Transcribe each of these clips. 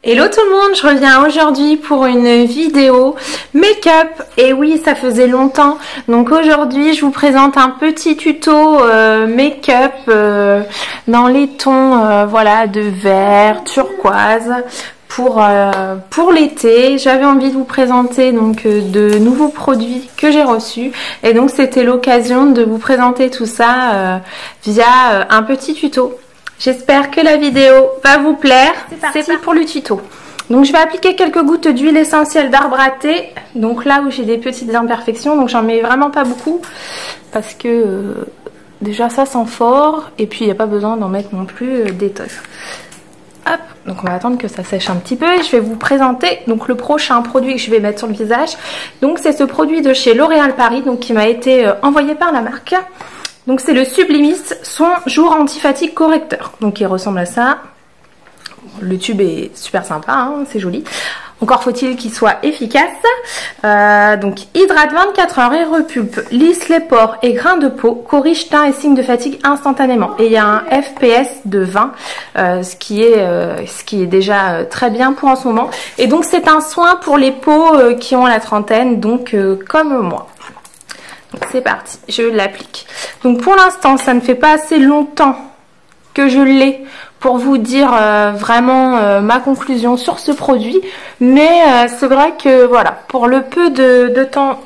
Hello tout le monde, je reviens aujourd'hui pour une vidéo make-up. Et oui, ça faisait longtemps. Donc aujourd'hui, je vous présente un petit tuto make-up dans les tons voilà, de vert, turquoise pour l'été. J'avais envie de vous présenter donc de nouveaux produits que j'ai reçus. Et donc c'était l'occasion de vous présenter tout ça via un petit tuto. J'espère que la vidéo va vous plaire. C'est parti pour le tuto. Donc je vais appliquer quelques gouttes d'huile essentielle d'arbre à thé. Donc là où j'ai des petites imperfections, donc j'en mets vraiment pas beaucoup parce que déjà ça sent fort et puis il n'y a pas besoin d'en mettre non plus des tonnes. Hop, donc on va attendre que ça sèche un petit peu et je vais vous présenter donc le prochain produit que je vais mettre sur le visage. Donc c'est ce produit de chez L'Oréal Paris, donc qui m'a été envoyé par la marque. Donc c'est le Sublimis Soin Jour Anti-Fatigue Correcteur. Donc il ressemble à ça. Le tube est super sympa, hein, c'est joli. Encore faut-il qu'il soit efficace. Donc hydrate 24 heures et repulpe, lisse les pores et grains de peau, corrige teint et signes de fatigue instantanément. Et il y a un FPS de 20, ce qui est déjà très bien pour en ce moment. Et donc c'est un soin pour les peaux qui ont la trentaine, donc comme moi. C'est parti, je l'applique. Donc pour l'instant, ça ne fait pas assez longtemps que je l'ai pour vous dire vraiment ma conclusion sur ce produit. Mais c'est vrai que voilà, pour le peu de temps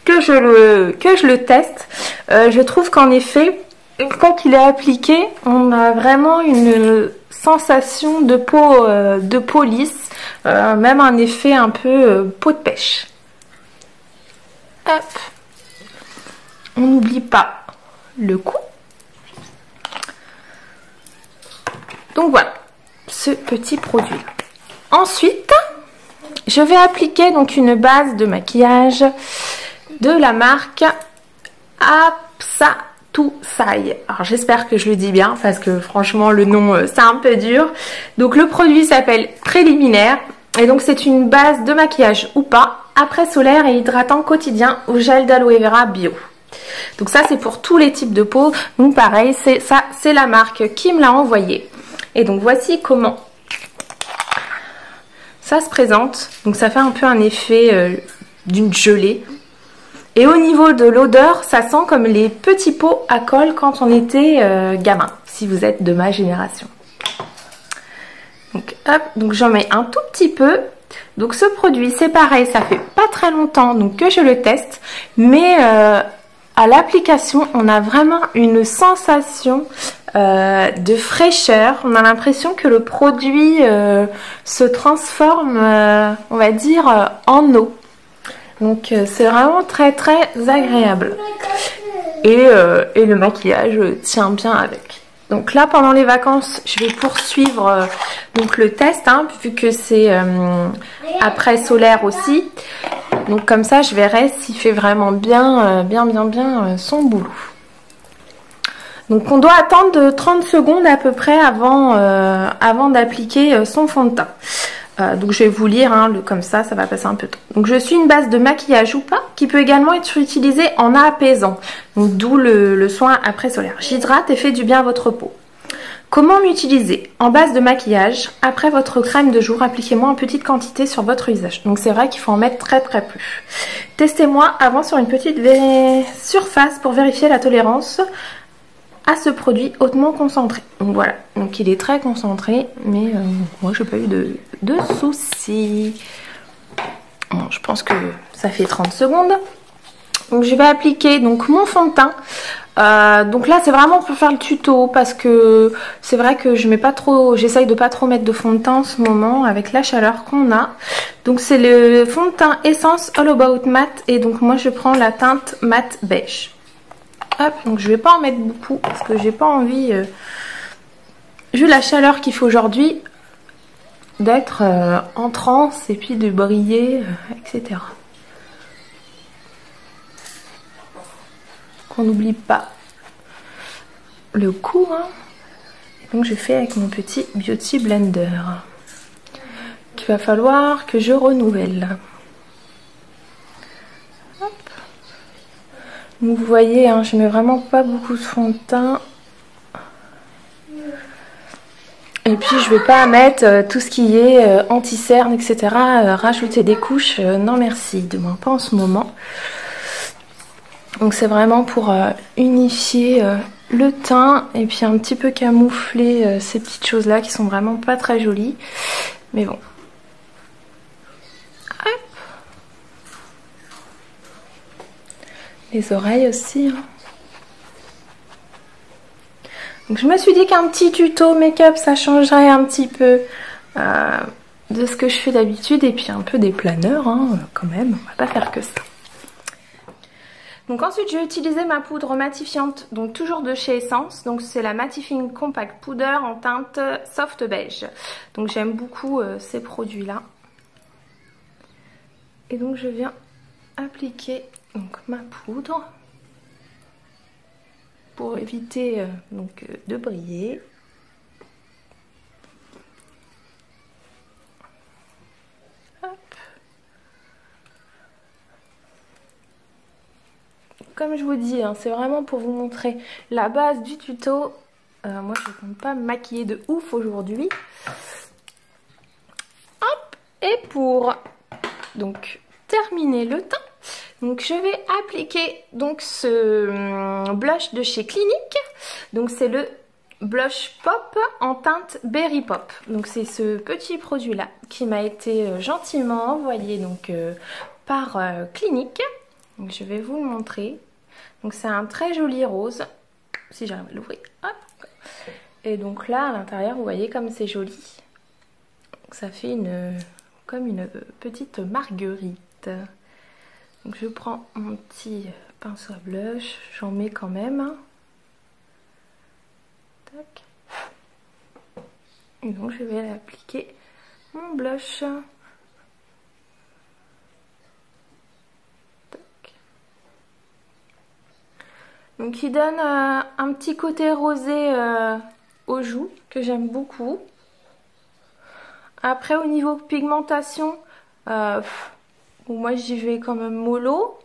que je le teste, je trouve qu'en effet, une fois qu'il est appliqué, on a vraiment une sensation de peau lisse, même un effet un peu peau de pêche. Hop. On n'oublie pas le cou. Donc voilà, ce petit produit. Ensuite, je vais appliquer donc une base de maquillage de la marque Apsatusaï. Alors j'espère que je le dis bien parce que franchement le nom c'est un peu dur. Donc le produit s'appelle Préliminaire et donc c'est une base de maquillage ou pas, après solaire et hydratant quotidien au gel d'aloe vera bio. Donc ça c'est pour tous les types de peau. Donc pareil, c'est la marque qui me l'a envoyé. Et donc voici comment ça se présente. Donc ça fait un peu un effet d'une gelée. Et au niveau de l'odeur, ça sent comme les petits pots à colle quand on était gamin, si vous êtes de ma génération. Donc hop, donc j'en mets un tout petit peu. Donc ce produit c'est pareil, ça fait pas très longtemps donc que je le teste, mais à l'application, on a vraiment une sensation de fraîcheur. On a l'impression que le produit se transforme, on va dire, en eau. Donc c'est vraiment très très agréable. Et le maquillage tient bien avec. Donc là, pendant les vacances, je vais poursuivre donc le test, hein, vu que c'est après solaire aussi. Donc comme ça, je verrai s'il fait vraiment bien son boulot. Donc on doit attendre 30 secondes à peu près avant d'appliquer son fond de teint. Donc je vais vous lire, hein, comme ça va passer un peu de temps. Donc je suis une base de maquillage ou pas, qui peut également être utilisée en apaisant. Donc d'où le soin après solaire. J'hydrate et fait du bien à votre peau. Comment m'utiliser? En base de maquillage, après votre crème de jour, appliquez-moi en petite quantité sur votre visage. Donc c'est vrai qu'il faut en mettre très peu. Testez-moi avant sur une petite surface pour vérifier la tolérance à ce produit hautement concentré. Donc voilà, donc il est très concentré, mais moi j'ai pas eu de soucis. Bon, je pense que ça fait 30 secondes. Donc je vais appliquer donc mon fond de teint. Donc là c'est vraiment pour faire le tuto parce que c'est vrai que je mets pas trop, j'essaye de pas trop mettre de fond de teint en ce moment avec la chaleur qu'on a. Donc c'est le fond de teint Essence All About Matte et donc moi je prends la teinte matte beige. Hop, donc je vais pas en mettre beaucoup parce que j'ai pas envie, vu la chaleur qu'il faut aujourd'hui, d'être en transe et puis de briller, etc. Qu'on n'oublie pas le cou, hein. Donc je fais avec mon petit Beauty Blender qu'il va falloir que je renouvelle. Hop. Donc vous voyez, hein, je mets vraiment pas beaucoup de fond de teint. Et puis je vais pas mettre tout ce qui est anti-cerne, etc. Rajouter des couches, non merci, du moins pas en ce moment. Donc c'est vraiment pour unifier le teint et puis un petit peu camoufler ces petites choses là qui sont vraiment pas très jolies. Mais bon. Hop. Les oreilles aussi. Hein. Donc je me suis dit qu'un petit tuto make-up ça changerait un petit peu de ce que je fais d'habitude et puis un peu des planeurs hein, quand même, on va pas faire que ça. Donc ensuite j'ai utilisé ma poudre matifiante, donc toujours de chez Essence, donc c'est la Mattifying Compact Powder en teinte soft beige. Donc j'aime beaucoup ces produits là. Et donc je viens appliquer donc ma poudre pour éviter donc de briller. Comme je vous dis, hein, c'est vraiment pour vous montrer la base du tuto. Moi, je ne compte pas me maquiller de ouf aujourd'hui. Hop, et pour donc terminer le teint, donc je vais appliquer donc ce blush de chez Clinique. Donc c'est le blush pop en teinte Berry Pop. Donc c'est ce petit produit là qui m'a été gentiment envoyé donc par Clinique. Donc je vais vous le montrer. Donc c'est un très joli rose, si j'arrive à l'ouvrir. Et donc là à l'intérieur vous voyez comme c'est joli. Donc ça fait comme une petite marguerite. Donc je prends mon petit pinceau à blush, j'en mets quand même. Tac. Et donc je vais appliquer mon blush. Donc il donne un petit côté rosé aux joues que j'aime beaucoup. Après au niveau pigmentation, moi j'y vais quand même mollo.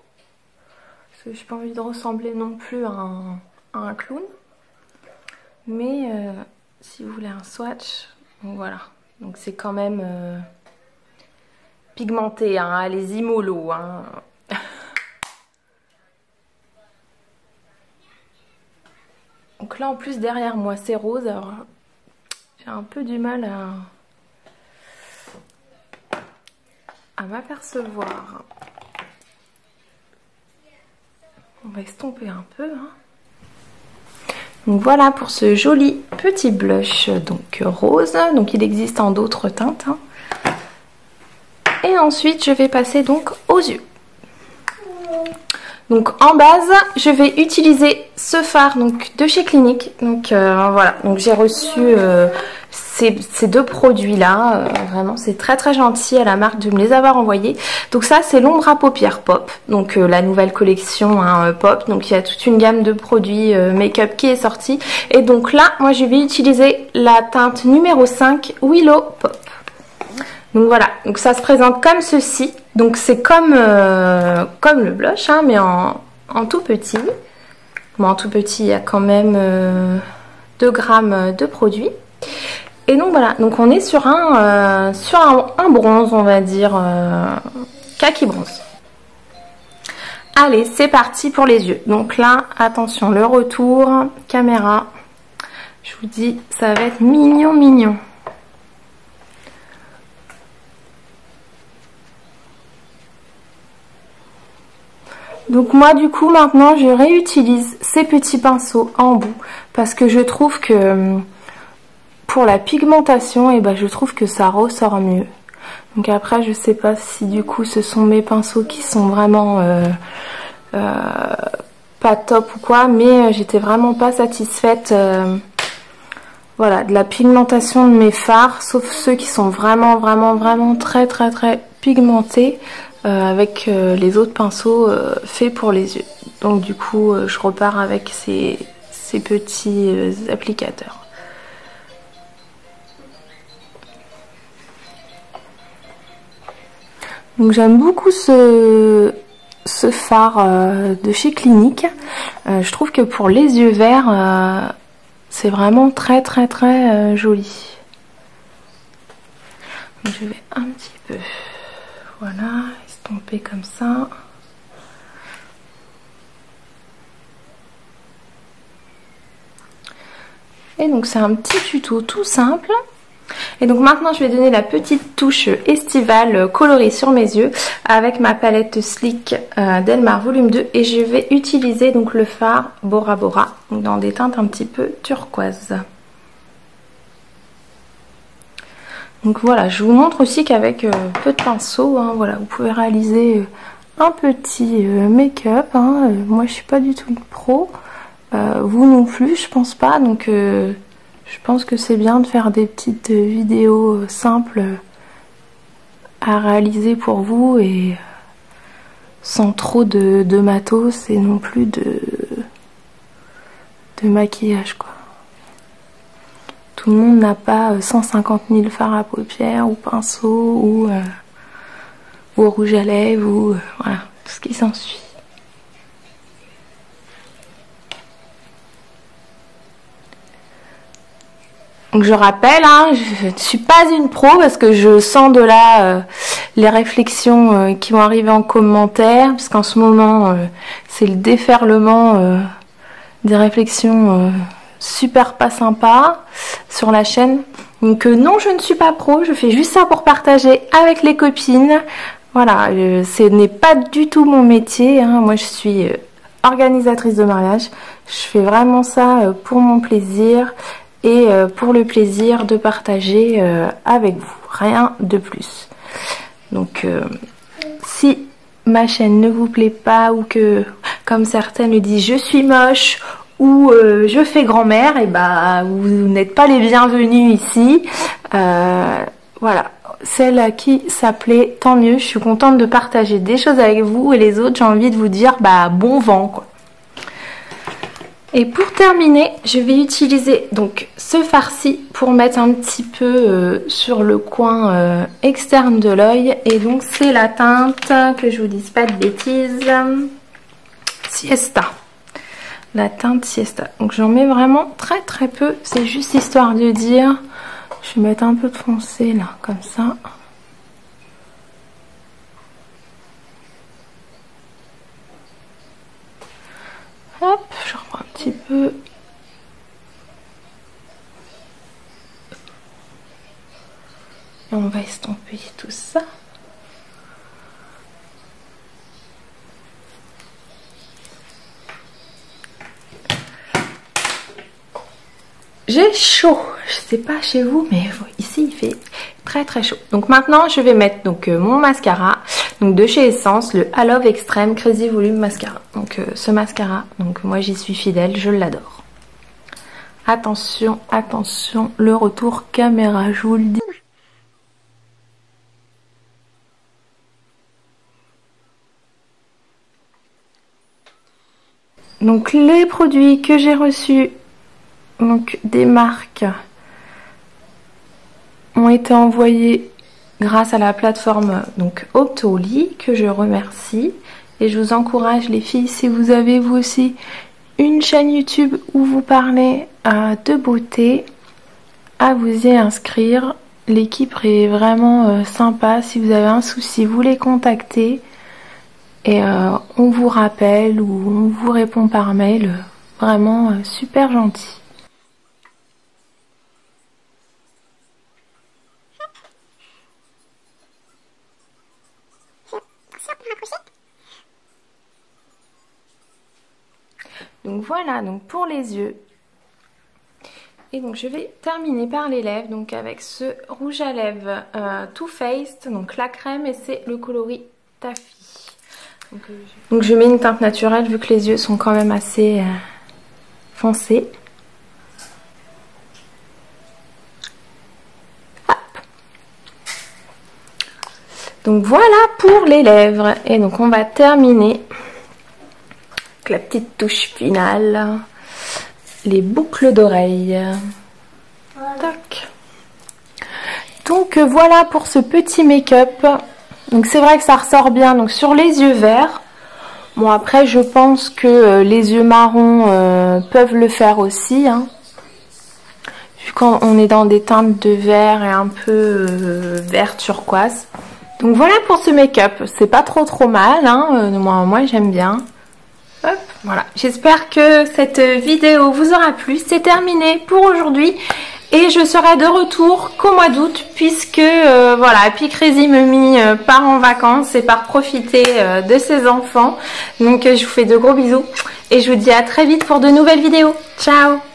Parce que j'ai pas envie de ressembler non plus à un clown. Mais si vous voulez un swatch, donc voilà. Donc c'est quand même pigmenté, hein, allez-y mollo. Hein. Donc là en plus derrière moi c'est rose, alors j'ai un peu du mal à m'apercevoir. On va estomper un peu. Hein. Donc voilà pour ce joli petit blush donc rose. Donc il existe en d'autres teintes. Hein. Et ensuite je vais passer donc aux yeux. Donc en base, je vais utiliser ce fard donc de chez Clinique. Donc voilà, donc j'ai reçu ces deux produits là. Vraiment, c'est très très gentil à la marque de me les avoir envoyés. Donc ça, c'est l'ombre à paupières Pop. Donc la nouvelle collection hein, Pop. Donc il y a toute une gamme de produits make-up qui est sortie. Et donc là, moi je vais utiliser la teinte numéro 5 Willow Pop. Donc voilà, donc ça se présente comme ceci. Donc c'est comme le blush, hein, mais en tout petit. Bon, en tout petit, il y a quand même 2 grammes de produit. Et donc voilà, donc on est sur un bronze, on va dire, kaki bronze. Allez, c'est parti pour les yeux. Donc là, attention, le retour, caméra. Je vous dis, ça va être mignon, mignon. Donc moi du coup maintenant je réutilise ces petits pinceaux en bout parce que je trouve que pour la pigmentation je trouve que ça ressort mieux. Donc après je sais pas si du coup ce sont mes pinceaux qui sont vraiment pas top ou quoi, mais j'étais vraiment pas satisfaite voilà, de la pigmentation de mes fards, sauf ceux qui sont vraiment très pigmentés. Avec les autres pinceaux faits pour les yeux. Donc du coup je repars avec ces petits applicateurs. Donc j'aime beaucoup ce fard de chez Clinique. Je trouve que pour les yeux verts c'est vraiment très joli. Donc, je vais un petit peu, voilà, estomper comme ça. Et donc c'est un petit tuto tout simple. Et donc maintenant je vais donner la petite touche estivale colorée sur mes yeux avec ma palette Sleek Delmar volume 2. Et je vais utiliser donc le fard Bora Bora dans des teintes un petit peu turquoise. Donc voilà, je vous montre aussi qu'avec peu de pinceau, hein, voilà, vous pouvez réaliser un petit make-up. Hein. Moi je suis pas du tout une pro. Vous non plus, je pense pas, donc je pense que c'est bien de faire des petites vidéos simples à réaliser pour vous et sans trop de matos et non plus de maquillage quoi. Tout le monde n'a pas 150 000 fards à paupières ou pinceaux ou rouge à lèvres ou voilà, tout ce qui s'ensuit. Donc je rappelle, hein, je ne suis pas une pro parce que je sens de là les réflexions qui vont arriver en commentaire, parce qu'en ce moment c'est le déferlement des réflexions super pas sympas sur la chaîne. Donc non, je ne suis pas pro, je fais juste ça pour partager avec les copines. Voilà, ce n'est pas du tout mon métier, hein. Moi je suis organisatrice de mariage, je fais vraiment ça pour mon plaisir. Et pour le plaisir de partager avec vous, rien de plus. Donc si ma chaîne ne vous plaît pas ou que, comme certaines le disent, je suis moche ou je fais grand-mère, et bah vous n'êtes pas les bienvenus ici. Voilà, celle à qui ça plaît, tant mieux. Je suis contente de partager des choses avec vous et les autres, j'ai envie de vous dire bah bon vent quoi. Et pour terminer, je vais utiliser donc ce fard-ci pour mettre un petit peu sur le coin externe de l'œil. Et donc c'est la teinte, que je vous dise pas de bêtises, Siesta. La teinte Siesta. Donc j'en mets vraiment très très peu. C'est juste histoire de dire. Je vais mettre un peu de foncé là, comme ça. Hop, je reprends un petit peu. Et on va estomper tout ça. J'ai chaud. Je sais pas chez vous, mais ici il fait très très chaud. Donc maintenant je vais mettre donc mon mascara, donc de chez Essence, le I Love Extreme Crazy Volume Mascara. Donc ce mascara, donc moi j'y suis fidèle, je l'adore. Attention, attention, le retour caméra, je vous le dis. Donc les produits que j'ai reçus, donc des marques, ont été envoyés grâce à la plateforme donc Octoly, que je remercie. Et je vous encourage les filles, si vous avez vous aussi une chaîne YouTube où vous parlez de beauté, à vous y inscrire. L'équipe est vraiment sympa. Si vous avez un souci, vous les contactez et on vous rappelle ou on vous répond par mail. Vraiment super gentil. Donc voilà, donc pour les yeux. Et donc je vais terminer par les lèvres, donc avec ce rouge à lèvres Too Faced, donc la crème, et c'est le coloris Taffy. Donc je mets une teinte naturelle vu que les yeux sont quand même assez foncés. Hop. Donc voilà pour les lèvres. Et donc on va terminer avec la petite touche finale. Les boucles d'oreilles. Tac. Donc voilà pour ce petit make-up. Donc c'est vrai que ça ressort bien donc sur les yeux verts. Bon après je pense que les yeux marrons peuvent le faire aussi. Hein. vu qu'on est dans des teintes de vert et un peu vert turquoise. Donc voilà pour ce make-up, c'est pas trop mal, hein. Moi j'aime bien. Hop, voilà, j'espère que cette vidéo vous aura plu. C'est terminé pour aujourd'hui et je serai de retour qu'au mois d'août puisque voilà, Happy Crazy Mummy part en vacances et part profiter de ses enfants. Donc je vous fais de gros bisous et je vous dis à très vite pour de nouvelles vidéos. Ciao!